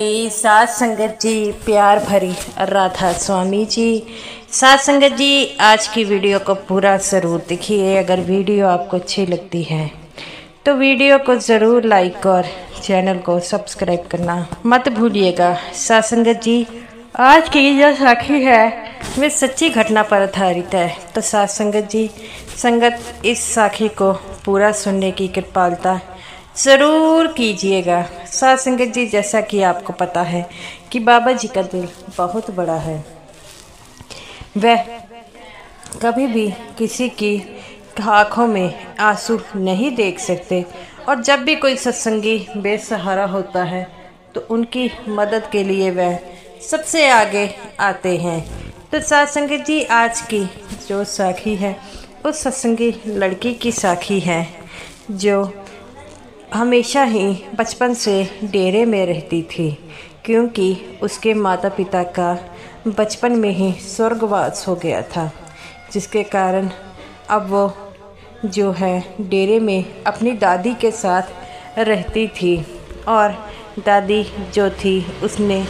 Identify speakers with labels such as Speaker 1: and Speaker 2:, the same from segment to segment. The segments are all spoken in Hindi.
Speaker 1: सात संगत जी, प्यार भरी राधा स्वामी जी। सात संगत जी, आज की वीडियो को पूरा ज़रूर देखिए। अगर वीडियो आपको अच्छी लगती है तो वीडियो को ज़रूर लाइक और चैनल को सब्सक्राइब करना मत भूलिएगा। सात संगत जी, आज की जो साखी है वे सच्ची घटना पर आधारित है। तो सात संगत जी, संगत इस साखी को पूरा सुनने की कृपालता ज़रूर कीजिएगा। सात संगत जी, जैसा कि आपको पता है कि बाबा जी का दिल बहुत बड़ा है। वह कभी भी किसी की आँखों में आंसू नहीं देख सकते और जब भी कोई सत्संगी बेसहारा होता है तो उनकी मदद के लिए वह सबसे आगे आते हैं। तो सात संगत जी, आज की जो साखी है उस सत्संगी लड़की की साखी है जो हमेशा ही बचपन से डेरे में रहती थी, क्योंकि उसके माता पिता का बचपन में ही स्वर्गवास हो गया था, जिसके कारण अब वो जो है डेरे में अपनी दादी के साथ रहती थी। और दादी जो थी उसने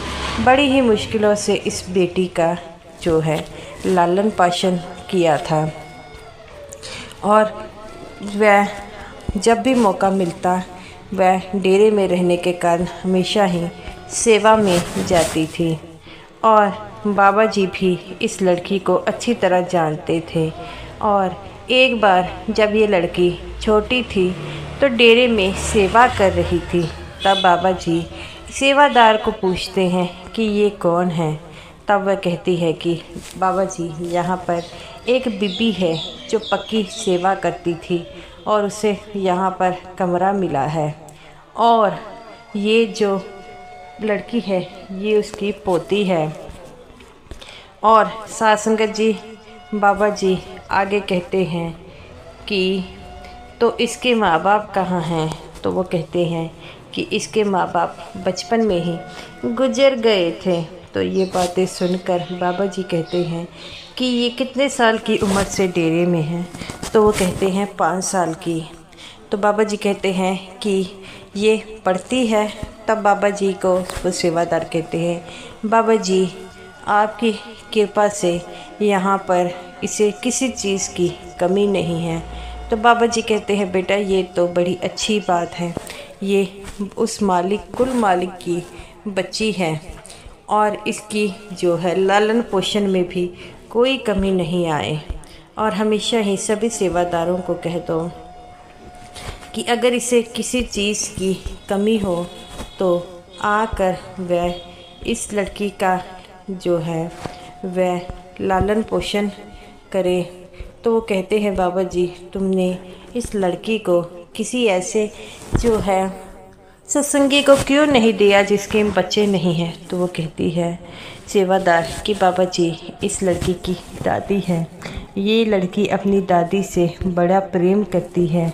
Speaker 1: बड़ी ही मुश्किलों से इस बेटी का जो है लालन पालन किया था। और वह जब भी मौका मिलता वह डेरे में रहने के कारण हमेशा ही सेवा में जाती थी। और बाबा जी भी इस लड़की को अच्छी तरह जानते थे। और एक बार जब ये लड़की छोटी थी तो डेरे में सेवा कर रही थी, तब बाबा जी सेवादार को पूछते हैं कि ये कौन है। तब वह कहती है कि बाबा जी, यहाँ पर एक बीबी है जो पक्की सेवा करती थी और उसे यहाँ पर कमरा मिला है, और ये जो लड़की है ये उसकी पोती है। और सात संगत जी, बाबा जी आगे कहते हैं कि तो इसके माँ बाप कहाँ हैं। तो वो कहते हैं कि इसके माँ बाप बचपन में ही गुजर गए थे। तो ये बातें सुनकर बाबा जी कहते हैं कि ये कितने साल की उम्र से डेरे में है। तो वो कहते हैं 5 साल की। तो बाबा जी कहते हैं कि ये पढ़ती है। तब बाबा जी को वो सेवादार कहते हैं, बाबा जी आपकी कृपा से यहाँ पर इसे किसी चीज़ की कमी नहीं है। तो बाबा जी कहते हैं, बेटा ये तो बड़ी अच्छी बात है, ये उस कुल मालिक की बच्ची है और इसकी जो है लालन पोषण में भी कोई कमी नहीं आए। और हमेशा ही सभी सेवादारों को कह दो कि अगर इसे किसी चीज़ की कमी हो तो आकर वह इस लड़की का जो है वह लालन पोषण करे। तो वो कहते हैं, बाबा जी तुमने इस लड़की को किसी ऐसे जो है सत्संगी को क्यों नहीं दिया जिसके बच्चे नहीं हैं। तो वो कहती है सेवादार कि बाबा जी इस लड़की की दादी है, ये लड़की अपनी दादी से बड़ा प्रेम करती है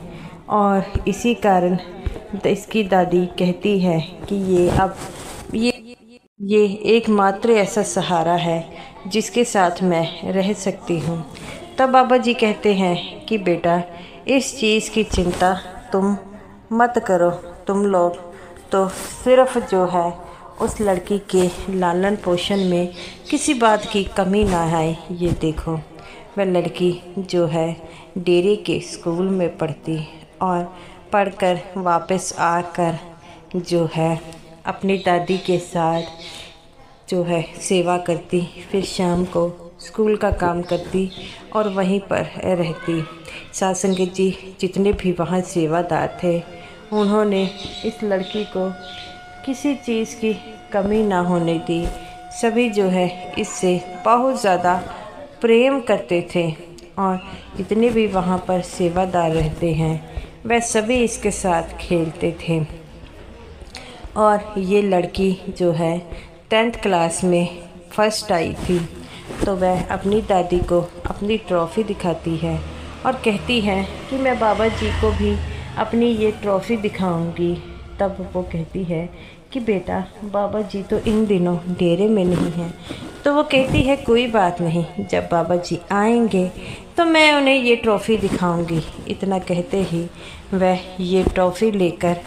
Speaker 1: और इसी कारण इसकी दादी कहती है कि ये एकमात्र ऐसा सहारा है जिसके साथ मैं रह सकती हूँ। तब बाबा जी कहते हैं कि बेटा इस चीज़ की चिंता तुम मत करो, तुम लोग तो सिर्फ जो है उस लड़की के लालन पोषण में किसी बात की कमी ना आए। ये देखो वह लड़की जो है डेरे के स्कूल में पढ़ती और पढ़कर वापस आकर जो है अपनी दादी के साथ जो है सेवा करती, फिर शाम को स्कूल का काम करती और वहीं पर रहती। सात संगत जी, जितने भी वहाँ सेवादार थे उन्होंने इस लड़की को किसी चीज़ की कमी ना होने दी। सभी जो है इससे बहुत ज़्यादा प्रेम करते थे और जितने भी वहाँ पर सेवादार रहते हैं वह सभी इसके साथ खेलते थे। और ये लड़की जो है 10th क्लास में फर्स्ट आई थी। तो वह अपनी दादी को अपनी ट्रॉफ़ी दिखाती है और कहती है कि मैं बाबा जी को भी अपनी ये ट्रॉफ़ी दिखाऊंगी। तब वो कहती है कि बेटा बाबा जी तो इन दिनों डेरे में नहीं हैं, तो वो कहती है कोई बात नहीं, जब बाबा जी आएंगे तो मैं उन्हें ये ट्रॉफ़ी दिखाऊंगी। इतना कहते ही वह ये ट्रॉफ़ी लेकर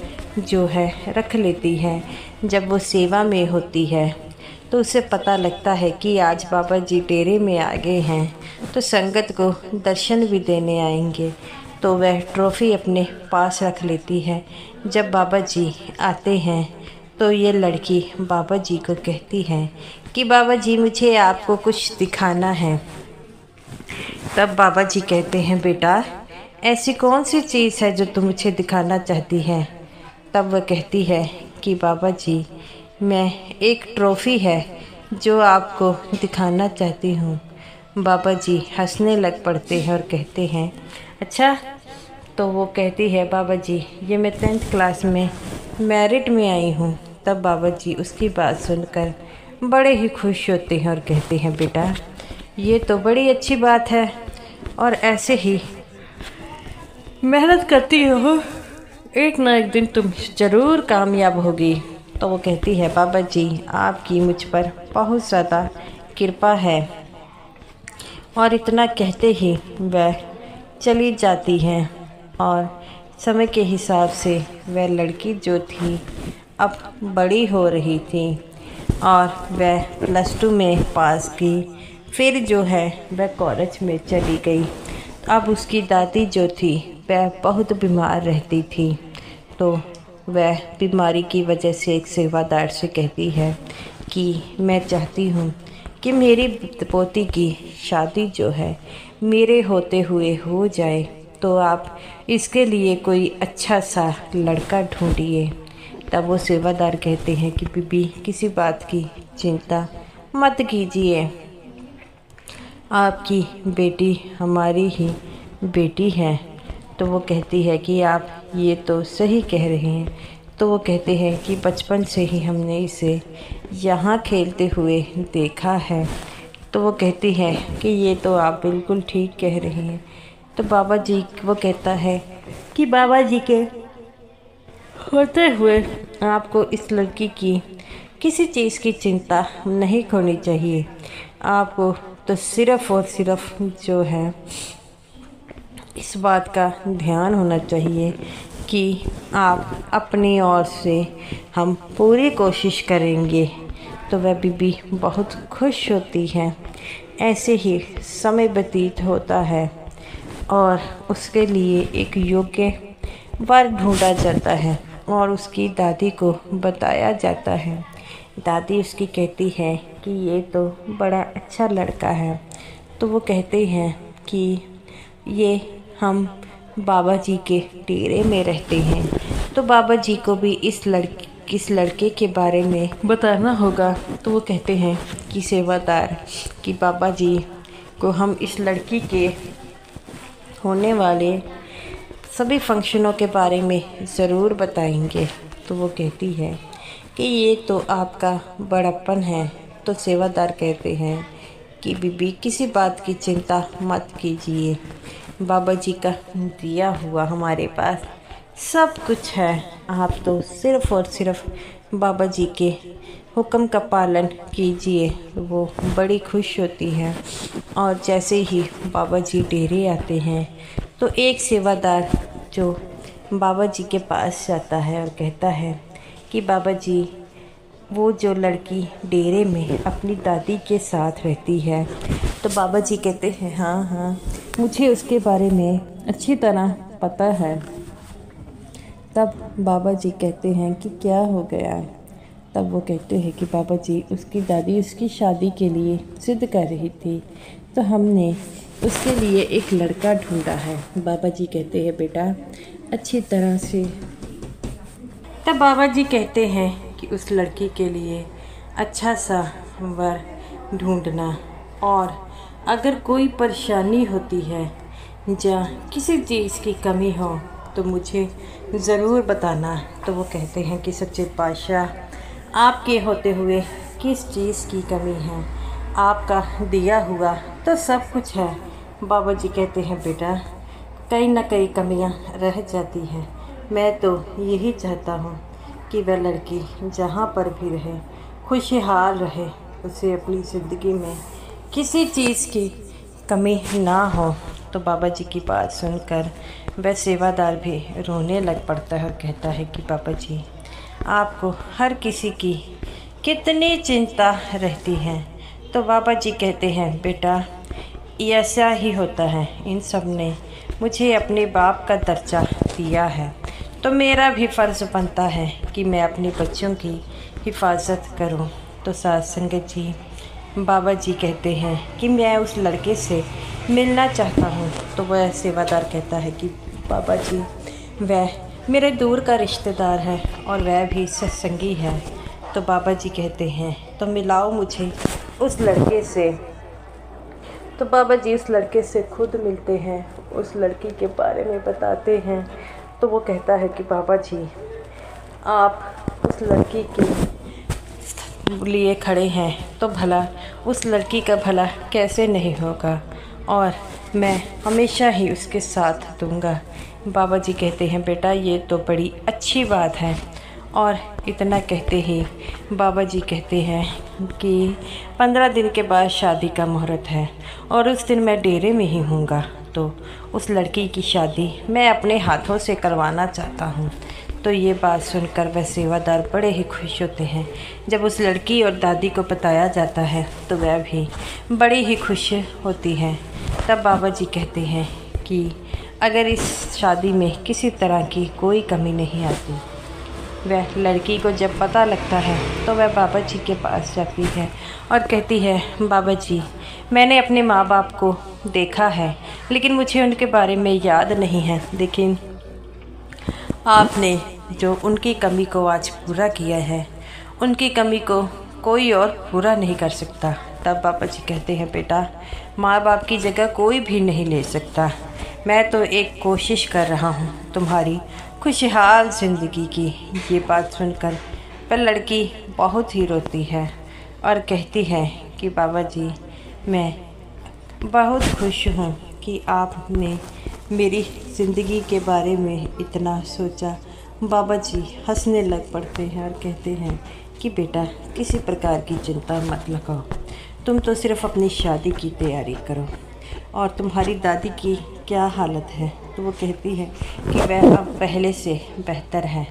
Speaker 1: जो है रख लेती है। जब वो सेवा में होती है तो उसे पता लगता है कि आज बाबा जी डेरे में आ गए हैं, तो संगत को दर्शन भी देने आएंगे। तो वह ट्रॉफ़ी अपने पास रख लेती है। जब बाबा जी आते हैं तो ये लड़की बाबा जी को कहती है कि बाबा जी मुझे आपको कुछ दिखाना है। तब बाबा जी कहते हैं बेटा ऐसी कौन सी चीज़ है जो तुम मुझे दिखाना चाहती है। तब वह कहती है कि बाबा जी मैं एक ट्रॉफ़ी है जो आपको दिखाना चाहती हूँ। बाबा जी हंसने लग पड़ते हैं और कहते हैं अच्छा। तो वो कहती है बाबा जी ये मैं 10th क्लास में मेरिट में आई हूँ। तब बाबा जी उसकी बात सुनकर बड़े ही खुश होते हैं और कहते हैं बेटा ये तो बड़ी अच्छी बात है और ऐसे ही मेहनत करती हो, एक ना एक दिन तुम ज़रूर कामयाब होगी। तो वो कहती है बाबा जी आपकी मुझ पर बहुत ज़्यादा कृपा है। और इतना कहते ही वह चली जाती है। और समय के हिसाब से वह लड़की जो थी अब बड़ी हो रही थी और वह +2 में पास की। फिर जो है वह कॉलेज में चली गई। अब उसकी दादी जो थी वह बहुत बीमार रहती थी। तो वह बीमारी की वजह से एक सेवादार से कहती है कि मैं चाहती हूँ कि मेरी पोती की शादी जो है मेरे होते हुए हो जाए, तो आप इसके लिए कोई अच्छा सा लड़का ढूंढिए। तब वो सेवादार कहते हैं कि बीबी किसी बात की चिंता मत कीजिए, आपकी बेटी हमारी ही बेटी है। तो वो कहती है कि आप ये तो सही कह रहे हैं। तो वो कहते हैं कि बचपन से ही हमने इसे यहाँ खेलते हुए देखा है। तो वो कहती है कि ये तो आप बिल्कुल ठीक कह रहे हैं। तो बाबा जी वो कहता है कि बाबा जी के होते हुए आपको इस लड़की की किसी चीज़ की चिंता नहीं करनी चाहिए। आपको तो सिर्फ़ और सिर्फ जो है इस बात का ध्यान होना चाहिए कि आप अपनी ओर से हम पूरी कोशिश करेंगे। तो वह बीबी बहुत खुश होती है। ऐसे ही समय व्यतीत होता है और उसके लिए एक योग्य वर ढूंढा जाता है और उसकी दादी को बताया जाता है। दादी उसकी कहती है कि ये तो बड़ा अच्छा लड़का है। तो वो कहते हैं कि ये हम बाबा जी के डेरे में रहते हैं, तो बाबा जी को भी इस लड़के के बारे में बताना होगा। तो वो कहते हैं कि सेवादार कि बाबा जी को हम इस लड़की के होने वाले सभी फंक्शनों के बारे में ज़रूर बताएंगे। तो वो कहती है कि ये तो आपका बड़प्पन है। तो सेवादार कहते हैं कि बीबी किसी बात की चिंता मत कीजिए, बाबा जी का दिया हुआ हमारे पास सब कुछ है। आप तो सिर्फ़ और सिर्फ बाबा जी के हुक्म का पालन कीजिए। वो बड़ी खुश होती है। और जैसे ही बाबा जी डेरे आते हैं तो एक सेवादार जो बाबा जी के पास जाता है और कहता है कि बाबा जी वो जो लड़की डेरे में अपनी दादी के साथ रहती है। तो बाबा जी कहते हैं हाँ मुझे उसके बारे में अच्छी तरह पता है। तब बाबा जी कहते हैं कि क्या हो गया। तब वो कहते हैं कि बाबा जी उसकी दादी उसकी शादी के लिए जिद कर रही थी, तो हमने उसके लिए एक लड़का ढूंढा है। बाबा जी कहते हैं बेटा अच्छी तरह से। तब बाबा जी कहते हैं कि उस लड़की के लिए अच्छा सा वर ढूंढना, और अगर कोई परेशानी होती है या किसी चीज़ की कमी हो तो मुझे ज़रूर बताना। तो वो कहते हैं कि सच्चे पातशाह आपके होते हुए किस चीज़ की कमी है, आपका दिया हुआ तो सब कुछ है। बाबा जी कहते हैं बेटा कहीं ना कहीं कमियां रह जाती हैं। मैं तो यही चाहता हूँ कि वह लड़की जहाँ पर भी रहे खुशहाल रहे, उसे अपनी ज़िंदगी में किसी चीज़ की कमी ना हो। तो बाबा जी की बात सुनकर वह सेवादार भी रोने लग पड़ता है और कहता है कि बाबा जी, आपको हर किसी की कितनी चिंता रहती है। तो बाबा जी कहते हैं, बेटा ऐसा ही होता है, इन सब ने मुझे अपने बाप का दर्जा दिया है, तो मेरा भी फ़र्ज़ बनता है कि मैं अपने बच्चों की हिफाजत करूं। तो साथ संगत जी, बाबा जी कहते हैं कि मैं उस लड़के से मिलना चाहता हूं। तो वह सेवादार कहता है कि बाबा जी, वह मेरे दूर का रिश्तेदार है और वह भी सत्संगी है। तो बाबा जी कहते हैं, तो मिलाओ मुझे उस लड़के से। तो बाबा जी उस लड़के से खुद मिलते हैं, उस लड़की के बारे में बताते हैं। तो वो कहता है कि बाबा जी, आप उस लड़की के लिए खड़े हैं तो भला उस लड़की का भला कैसे नहीं होगा, और मैं हमेशा ही उसके साथ दूंगा। बाबा जी कहते हैं, बेटा ये तो बड़ी अच्छी बात है। और इतना कहते ही बाबा जी कहते हैं कि 15 दिन के बाद शादी का मुहूर्त है और उस दिन मैं डेरे में ही हूँगा, तो उस लड़की की शादी मैं अपने हाथों से करवाना चाहता हूँ। तो ये बात सुनकर वह सेवादार बड़े ही खुश होते हैं। जब उस लड़की और दादी को बताया जाता है तो वह भी बड़ी ही खुश होती है। तब बाबा जी कहते हैं कि अगर इस शादी में किसी तरह की कोई कमी नहीं आती। वह लड़की को जब पता लगता है तो वह बाबा जी के पास जाती है और कहती है, बाबा जी, मैंने अपने माँ बाप को देखा है लेकिन मुझे उनके बारे में याद नहीं है, लेकिन आपने जो उनकी कमी को आज पूरा किया है, उनकी कमी को कोई और पूरा नहीं कर सकता। तब बाबा जी कहते हैं, बेटा माँ बाप की जगह कोई भी नहीं ले सकता। मैं तो एक कोशिश कर रहा हूँ तुम्हारी खुशहाल ज़िंदगी की। ये बात सुनकर वह लड़की बहुत ही रोती है और कहती है कि बाबा जी, मैं बहुत खुश हूँ कि आपने मेरी ज़िंदगी के बारे में इतना सोचा। बाबा जी हंसने लग पड़ते हैं और कहते हैं कि बेटा किसी प्रकार की चिंता मत लगाओ, तुम तो सिर्फ़ अपनी शादी की तैयारी करो। और तुम्हारी दादी की क्या हालत है? तो वो कहती है कि वह अब पहले से बेहतर है,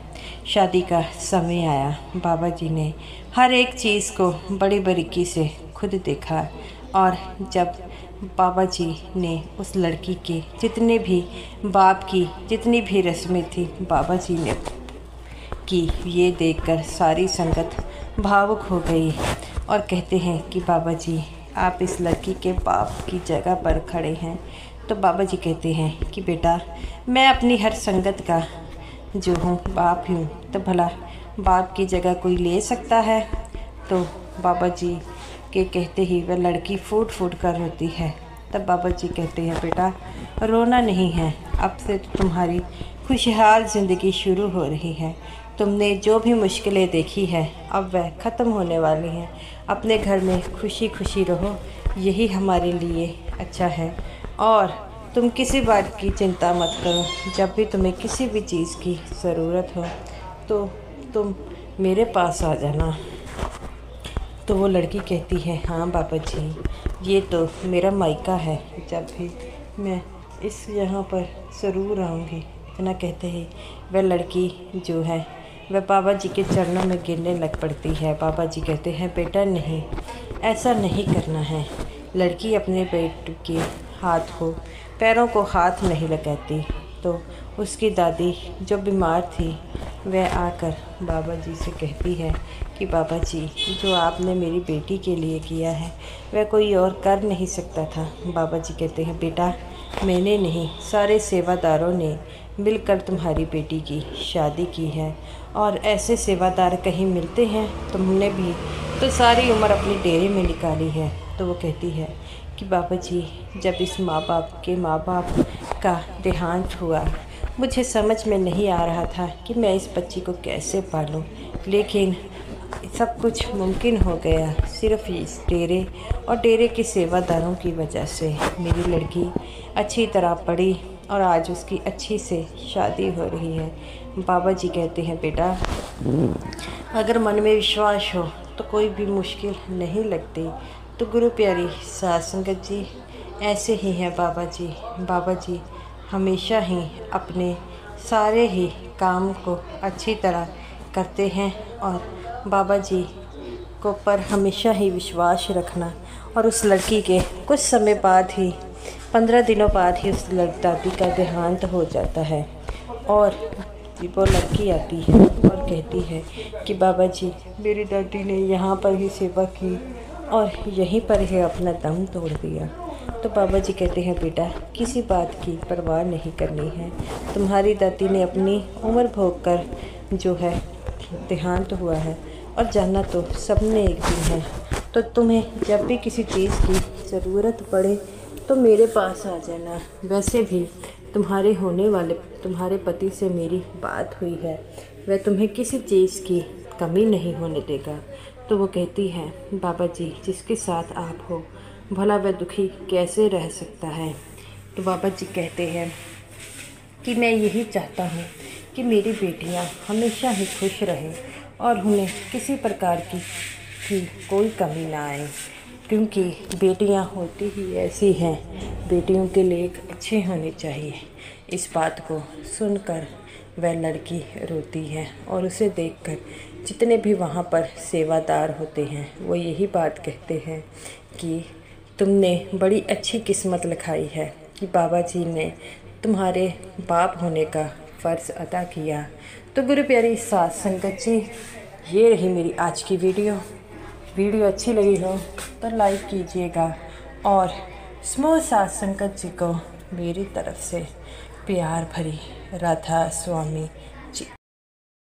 Speaker 1: शादी का समय आया। बाबा जी ने हर एक चीज़ को बड़ी बारीकी से खुद देखा और जब बाबा जी ने उस लड़की के जितने भी बाप की जितनी भी रस्में थी बाबा जी ने की, ये देखकर सारी संगत भावुक हो गई और कहते हैं कि बाबा जी, आप इस लड़की के बाप की जगह पर खड़े हैं। तो बाबा जी कहते हैं कि बेटा मैं अपनी हर संगत का जो हूँ बाप हूँ, तो भला बाप की जगह कोई ले सकता है? तो बाबा जी के कहते ही वह लड़की फूट फूट कर रोती है। तब बाबा जी कहते हैं, बेटा रोना नहीं है, अब से तुम्हारी खुशहाल ज़िंदगी शुरू हो रही है। तुमने जो भी मुश्किलें देखी है अब वह ख़त्म होने वाली हैं। अपने घर में खुशी खुशी रहो, यही हमारे लिए अच्छा है। और तुम किसी बात की चिंता मत करो, जब भी तुम्हें किसी भी चीज़ की ज़रूरत हो तो तुम मेरे पास आ जाना। तो वो लड़की कहती है, हाँ बाबा जी, ये तो मेरा मायका है, जब भी मैं इस यहाँ पर ज़रूर आऊँगी। इतना कहते ही वह लड़की जो है वह बाबा जी के चरणों में गिरने लग पड़ती है। बाबा जी कहते हैं, बेटा नहीं, ऐसा नहीं करना है। लड़की अपने बेटे के हाथ को पैरों को हाथ नहीं लगाती। तो उसकी दादी जो बीमार थी वह आकर बाबा जी से कहती है कि बाबा जी, जो आपने मेरी बेटी के लिए किया है वह कोई और कर नहीं सकता था। बाबा जी कहते हैं, बेटा मैंने नहीं, सारे सेवादारों ने मिलकर तुम्हारी बेटी की शादी की है और ऐसे सेवादार कहीं मिलते हैं? तुमने भी तो सारी उम्र अपनी डेरे में निकाली है। तो वो कहती है कि बाबा जी, जब इस माँ बाप का देहांत हुआ मुझे समझ में नहीं आ रहा था कि मैं इस बच्ची को कैसे पालूं, लेकिन सब कुछ मुमकिन हो गया सिर्फ़ इस डेरे और डेरे के सेवादारों की वजह से। मेरी लड़की अच्छी तरह पढ़ी और आज उसकी अच्छी से शादी हो रही है। बाबा जी कहते हैं, बेटा अगर मन में विश्वास हो तो कोई भी मुश्किल नहीं लगती। तो गुरु प्यारी साध संगत जी, ऐसे ही हैं बाबा जी। बाबा जी हमेशा ही अपने सारे ही काम को अच्छी तरह करते हैं और बाबा जी को पर हमेशा ही विश्वास रखना। और उस लड़की के कुछ समय बाद ही 15 दिनों बाद ही उस दादी का देहांत हो जाता है और वो लड़की आती है और कहती है कि बाबा जी मेरी दादी ने यहाँ पर ही सेवा की और यहीं पर ही अपना दम तोड़ दिया। तो बाबा जी कहते हैं बेटा किसी बात की परवाह नहीं करनी है, तुम्हारी दादी ने अपनी उम्र भोग कर जो है देहांत हुआ है और जाना तो सबने एक दिन है। तो तुम्हें जब भी किसी चीज़ की ज़रूरत पड़े तो मेरे पास आ जाना। वैसे भी तुम्हारे होने वाले तुम्हारे पति से मेरी बात हुई है, वह तुम्हें किसी चीज़ की कमी नहीं होने देगा। तो वो कहती है बाबा जी जिसके साथ आप हो भला वह दुखी कैसे रह सकता है। तो बाबा जी कहते हैं कि मैं यही चाहता हूँ कि मेरी बेटियाँ हमेशा ही खुश रहें और उन्हें किसी प्रकार की कोई कमी ना आए, क्योंकि बेटियां होती ही ऐसी हैं, बेटियों के लिए अच्छे होने चाहिए। इस बात को सुनकर वह लड़की रोती है और उसे देखकर जितने भी वहाँ पर सेवादार होते हैं वो यही बात कहते हैं कि तुमने बड़ी अच्छी किस्मत लिखाई है कि बाबा जी ने तुम्हारे बाप होने का फ़र्ज़ अदा किया। तो गुरु प्यारी साध संगत जी, ये रही मेरी आज की वीडियो अच्छी लगी हो तो लाइक कीजिएगा और समूह साध संगत जी को मेरी तरफ से प्यार भरी राधा स्वामी